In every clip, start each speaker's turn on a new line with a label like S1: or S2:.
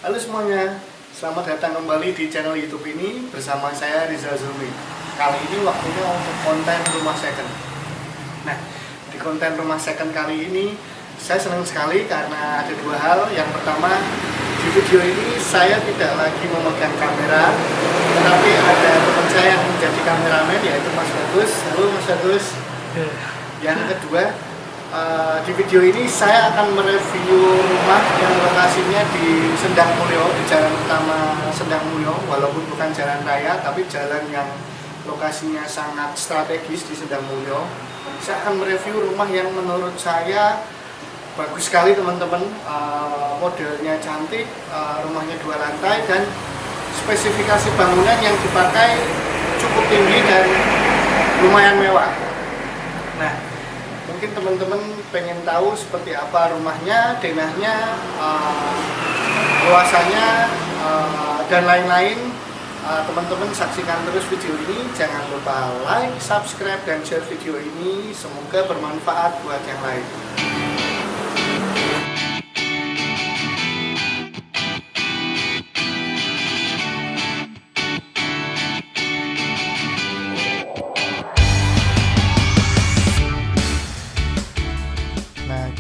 S1: Halo semuanya, selamat datang kembali di channel YouTube ini bersama saya Rizal Zulmi. Kali ini waktunya untuk konten rumah second. Nah, di konten rumah second kali ini saya senang sekali karena ada dua hal. Yang pertama, di video ini saya tidak lagi memegang kamera, tetapi ada teman saya yang menjadi kameramen, yaitu Mas Bagus. Halo Mas Bagus. Yang kedua, di video ini saya akan mereview rumah yang lokasinya di Sendang Mulyo, di jalan utama Sendang Mulyo, walaupun bukan jalan raya, tapi jalan yang lokasinya sangat strategis di Sendang Mulyo. Saya akan mereview rumah yang menurut saya bagus sekali teman-teman, modelnya cantik, rumahnya 2 lantai, dan spesifikasi bangunan yang dipakai cukup tinggi dan lumayan mewah. Nah, mungkin teman-teman pengen tahu seperti apa rumahnya, denahnya, luasannya, dan lain-lain. Teman-teman saksikan terus video ini. Jangan lupa like, subscribe, dan share video ini. Semoga bermanfaat buat yang lain.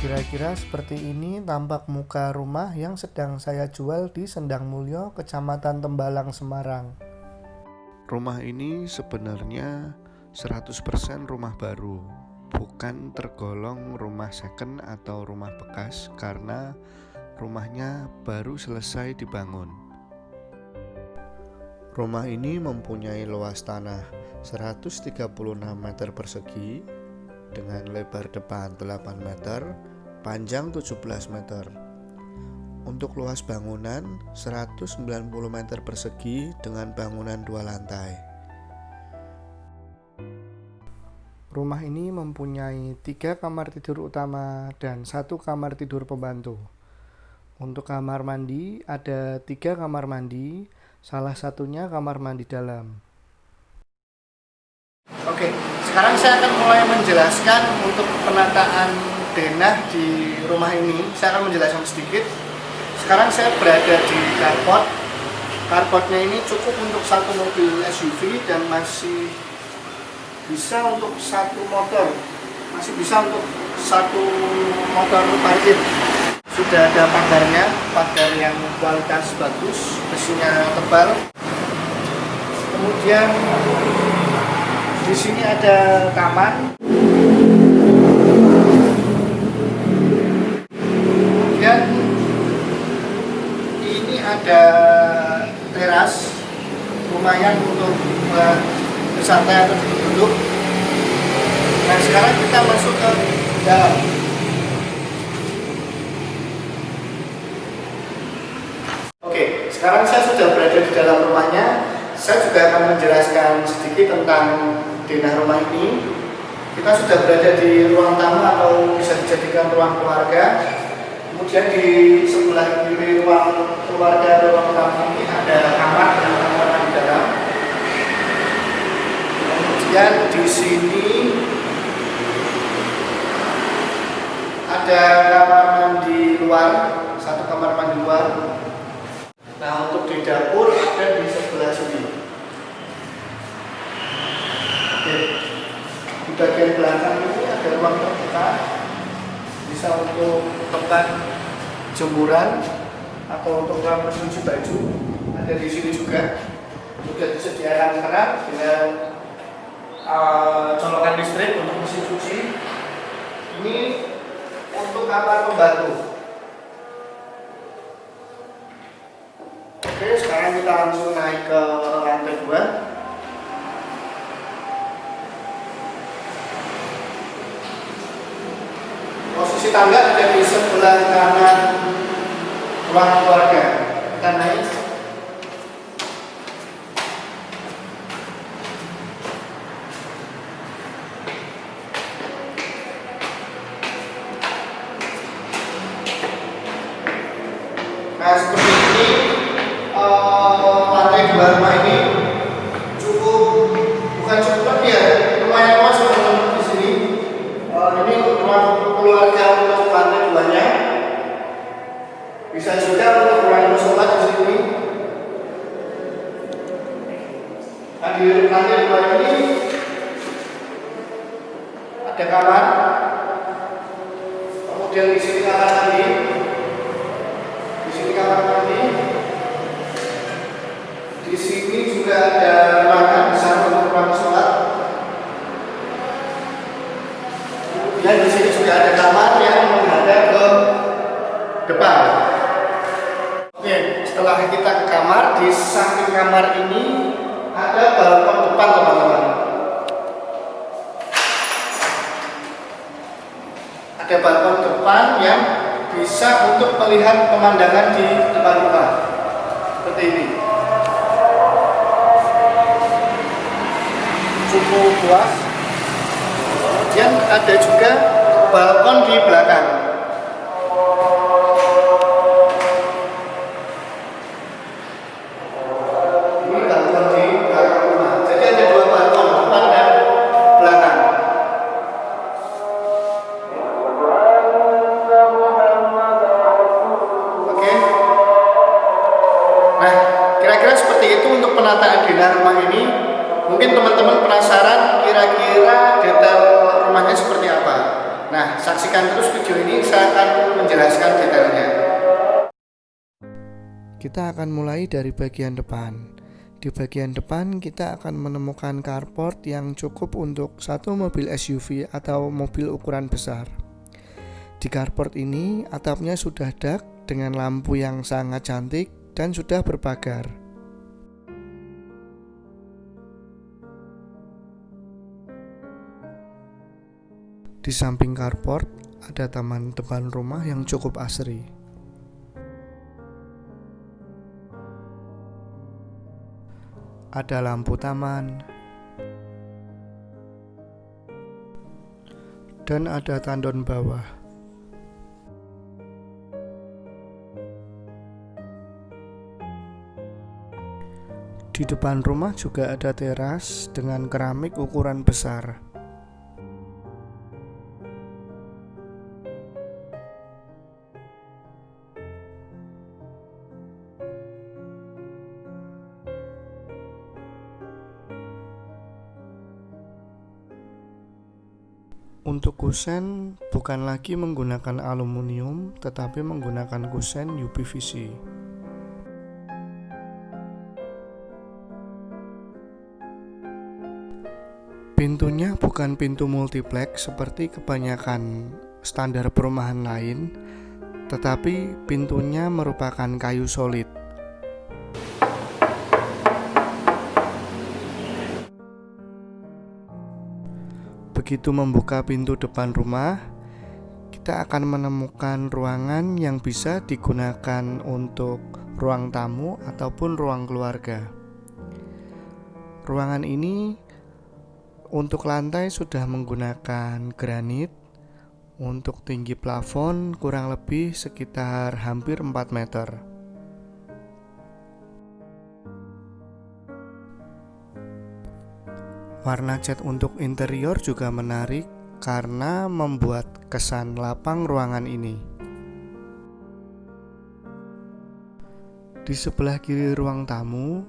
S1: Kira-kira seperti ini tampak muka rumah yang sedang saya jual di Sendang Mulyo, Kecamatan Tembalang, Semarang.
S2: Rumah ini sebenarnya 100% rumah baru, bukan tergolong rumah second atau rumah bekas karena rumahnya baru selesai dibangun. Rumah ini mempunyai luas tanah 136 meter persegi dengan lebar depan 8 meter, panjang 17 meter. Untuk luas bangunan 190 meter persegi dengan bangunan 2 lantai.
S1: Rumah ini mempunyai 3 kamar tidur utama dan 1 kamar tidur pembantu. Untuk kamar mandi ada 3 kamar mandi, salah satunya kamar mandi dalam. Oke, sekarang saya akan mulai menjelaskan untuk penataan denah di rumah ini. Saya akan menjelaskan sedikit. Sekarang saya berada di carport. Carportnya ini cukup untuk 1 mobil SUV dan masih bisa untuk 1 motor. Masih bisa untuk 1 motor parkir. Sudah ada pagarnya, pagar yang kualitas bagus, besinya tebal. Kemudian di sini ada kamar. Kemudian ini ada teras, lumayan untuk bersantai atau duduk. Nah, sekarang kita masuk ke dalam. Oke, sekarang saya sudah berada di dalam rumahnya. Saya juga akan menjelaskan sedikit tentang denah rumah ini. Kita sudah berada di ruang tamu atau bisa dijadikan ruang keluarga. Kemudian di sebelah kiri ruang keluarga dan ruang tamu ini ada kamar dan kamar mandi dalam. Kemudian di sini ada kamar mandi luar, 1 kamar mandi luar. Nah, untuk di dapur ada di sebelah sini. Oke. Di bagian belakang ini ada ruang terbuka, bisa untuk tempat jemuran atau untuk ruang mencuci baju. Ada di sini juga. Juga disediakan keran dengan colokan listrik untuk mesin cuci. Ini untuk kamar pembantu. Oke, sekarang kita langsung naik ke lantai 2. Posisi tangga ada di sebelah kanan ruang keluarga. Kita naik. Nah, seperti ini. Lantai 2 rumah ini bukan cukup lebih ya, lumayan luas teman-teman di sini. Ini ruang keluarga untuk lantai 2-nya. Bisa juga untuk ruang musola di lantai 2 ini ada kamar, kemudian di sini kamar mandi, di sini kamar mandi, di sini juga ada ruangan besar untuk ruang sholat. Kemudian di sini juga ada kamar yang menghadap ke depan. Oke, setelah kita ke kamar, di samping kamar ini ada balkon depan, teman-teman. Ada balkon depan yang bisa untuk melihat pemandangan di depan rumah. Seperti ini. Cukup luas. Kemudian ada juga balkon di belakang. Ini balkon di belakang rumah. Jadi ada dua balkon, depan dan belakang. Oke. Nah, kira-kira seperti itu untuk penataan detail rumah ini. Mungkin teman-teman penasaran kira-kira detail rumahnya seperti apa. Nah, saksikan terus video ini, saya akan menjelaskan detailnya.
S2: Kita akan mulai dari bagian depan. Di bagian depan kita akan menemukan carport yang cukup untuk satu mobil SUV atau mobil ukuran besar. Di carport ini atapnya sudah dak dengan lampu yang sangat cantik dan sudah berpagar. Di samping carport ada taman depan rumah yang cukup asri. Ada lampu taman dan ada tandon bawah. Di depan rumah juga ada teras dengan keramik ukuran besar. Untuk kusen bukan lagi menggunakan aluminium tetapi menggunakan kusen UPVC. Pintunya bukan pintu multiplex seperti kebanyakan standar perumahan lain, tetapi pintunya merupakan kayu solid. Begitu membuka pintu depan rumah, kita akan menemukan ruangan yang bisa digunakan untuk ruang tamu ataupun ruang keluarga. Ruangan ini untuk lantai sudah menggunakan granit. Untuk tinggi plafon kurang lebih sekitar hampir 4 meter. Warna cat untuk interior juga menarik karena membuat kesan lapang ruangan ini. Di sebelah kiri ruang tamu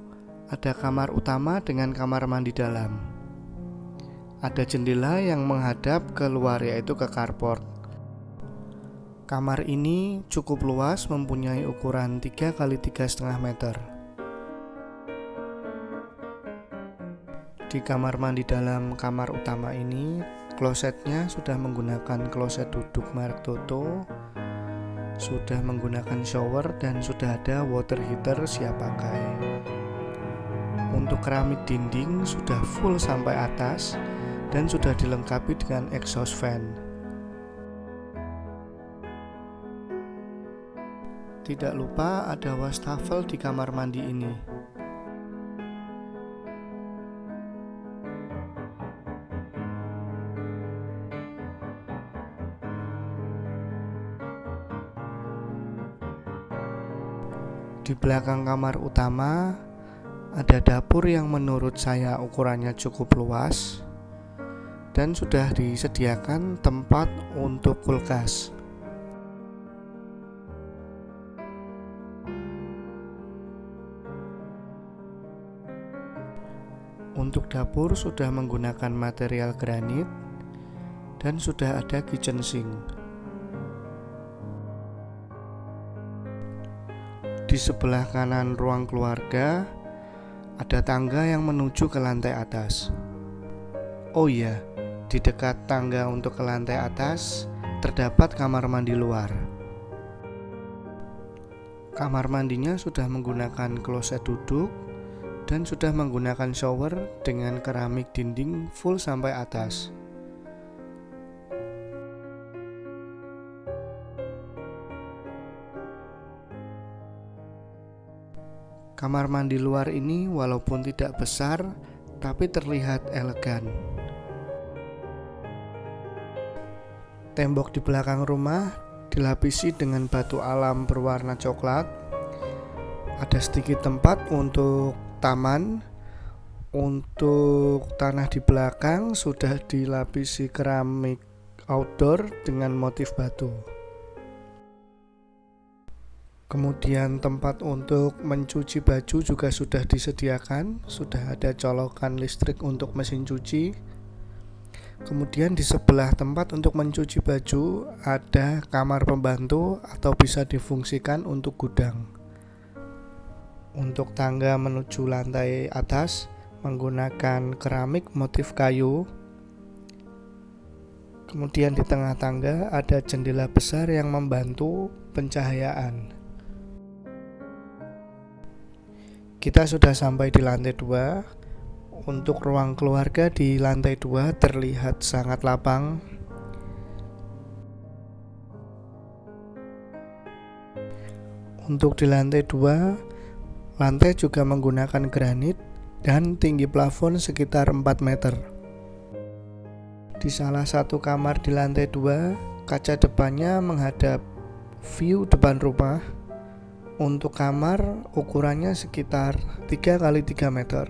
S2: ada kamar utama dengan kamar mandi dalam. Ada jendela yang menghadap keluar yaitu ke carport. Kamar ini cukup luas, mempunyai ukuran 3 x 3,5 meter. Di kamar mandi dalam kamar utama ini, klosetnya sudah menggunakan kloset duduk merek Toto, sudah menggunakan shower dan sudah ada water heater siap pakai. Untuk keramik dinding sudah full sampai atas dan sudah dilengkapi dengan exhaust fan. Tidak lupa ada wastafel di kamar mandi ini. Di belakang kamar utama ada dapur yang menurut saya ukurannya cukup luas dan sudah disediakan tempat untuk kulkas. Untuk dapur sudah menggunakan material granit dan sudah ada kitchen sink. Di sebelah kanan ruang keluarga ada tangga yang menuju ke lantai atas. Oh iya, di dekat tangga untuk ke lantai atas terdapat kamar mandi luar. Kamar mandinya sudah menggunakan kloset duduk dan sudah menggunakan shower dengan keramik dinding full sampai atas. Kamar mandi luar ini walaupun tidak besar, tapi terlihat elegan. Tembok di belakang rumah dilapisi dengan batu alam berwarna coklat. Ada sedikit tempat untuk taman. Untuk tanah di belakang sudah dilapisi keramik outdoor dengan motif batu. Kemudian tempat untuk mencuci baju juga sudah disediakan. Sudah ada colokan listrik untuk mesin cuci. Kemudian di sebelah tempat untuk mencuci baju ada kamar pembantu atau bisa difungsikan untuk gudang. Untuk tangga menuju lantai atas menggunakan keramik motif kayu. Kemudian di tengah tangga ada jendela besar yang membantu pencahayaan. Kita sudah sampai di lantai 2. Untuk ruang keluarga di lantai 2 terlihat sangat lapang. Untuk di lantai 2, lantai juga menggunakan granit dan tinggi plafon sekitar 4 meter. Di salah satu kamar di lantai 2, kaca depannya menghadap view depan rumah. Untuk kamar ukurannya sekitar 3 x 3 meter.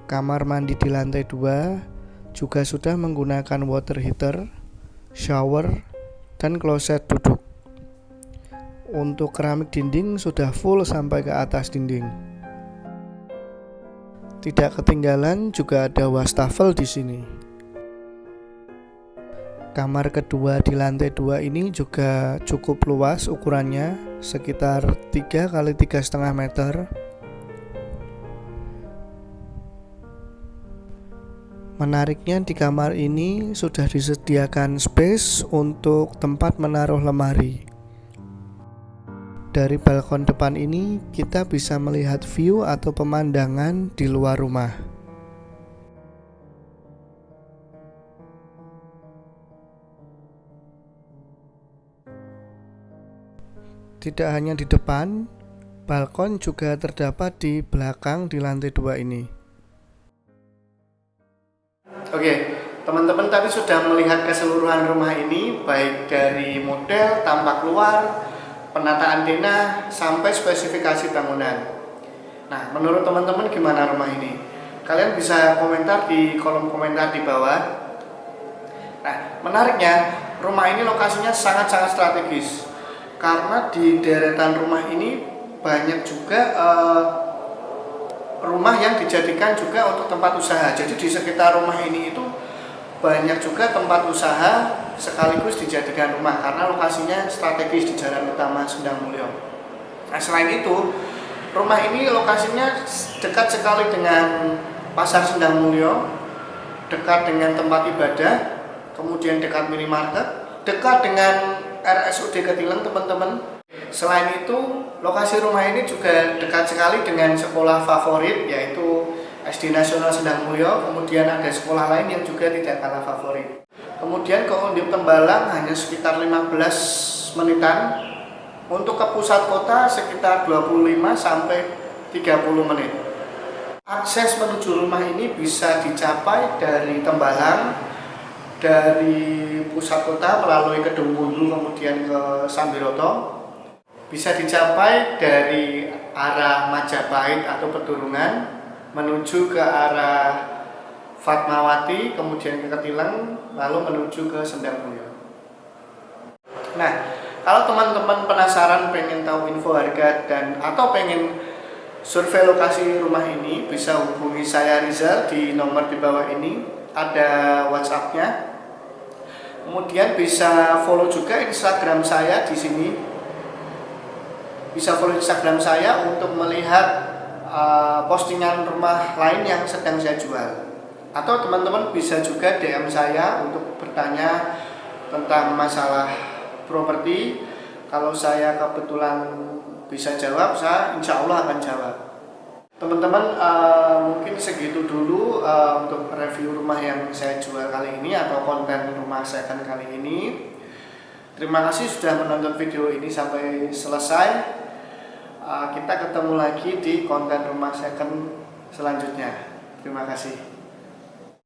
S2: Kamar mandi di lantai 2 juga sudah menggunakan water heater, shower, dan kloset duduk. Untuk keramik dinding sudah full sampai ke atas dinding. Tidak ketinggalan juga ada wastafel di sini. Kamar kedua di lantai 2 ini juga cukup luas ukurannya, sekitar 3 x 3,5 meter. Menariknya di kamar ini sudah disediakan space untuk tempat menaruh lemari. Dari balkon depan ini kita bisa melihat view atau pemandangan di luar rumah. Tidak hanya di depan, balkon juga terdapat di belakang di lantai 2 ini.
S1: Oke, teman-teman tadi sudah melihat keseluruhan rumah ini, baik dari model, tampak luar, penataan denah, sampai spesifikasi bangunan. Nah, menurut teman-teman gimana rumah ini? Kalian bisa komentar di kolom komentar di bawah. Nah, menariknya, rumah ini lokasinya sangat-sangat strategis. Karena di deretan rumah ini banyak juga rumah yang dijadikan juga untuk tempat usaha. Jadi di sekitar rumah ini itu banyak juga tempat usaha sekaligus dijadikan rumah karena lokasinya strategis di jalan utama Sendang Mulyo. Nah, selain itu, rumah ini lokasinya dekat sekali dengan Pasar Sendang Mulyo, dekat dengan tempat ibadah, kemudian dekat minimarket, dekat dengan RSUD Ketilang, teman-teman. Selain itu, lokasi rumah ini juga dekat sekali dengan sekolah favorit, yaitu SD Nasional Sendang Mulyo. Kemudian ada sekolah lain yang juga tidak kalah favorit. Kemudian ke Undip Tembalang hanya sekitar 15 menitan. Untuk ke pusat kota sekitar 25 sampai 30 menit. Akses menuju rumah ini bisa dicapai dari Tembalang, dari pusat kota melalui Kedung Wundu kemudian ke Sambiroto. Bisa dicapai dari arah Majapahit atau Pedurungan menuju ke arah Fatmawati, kemudian ke Ketilang, lalu menuju ke Sendang Mulyo. Nah, Kalau teman-teman penasaran pengen tahu info harga dan atau pengen survei lokasi rumah ini, bisa hubungi saya Rizal di nomor di bawah ini, ada WhatsApp-nya. Kemudian bisa follow juga Instagram saya di sini. Bisa follow Instagram saya untuk melihat postingan rumah lain yang sedang saya jual. Atau teman-teman bisa juga DM saya untuk bertanya tentang masalah properti. Kalau saya kebetulan bisa jawab, saya insya Allah akan jawab. Teman-teman, mungkin segitu dulu untuk review rumah yang saya jual kali ini atau konten rumah second kali ini. Terima kasih sudah menonton video ini sampai selesai. Kita ketemu lagi di konten rumah second selanjutnya. Terima kasih.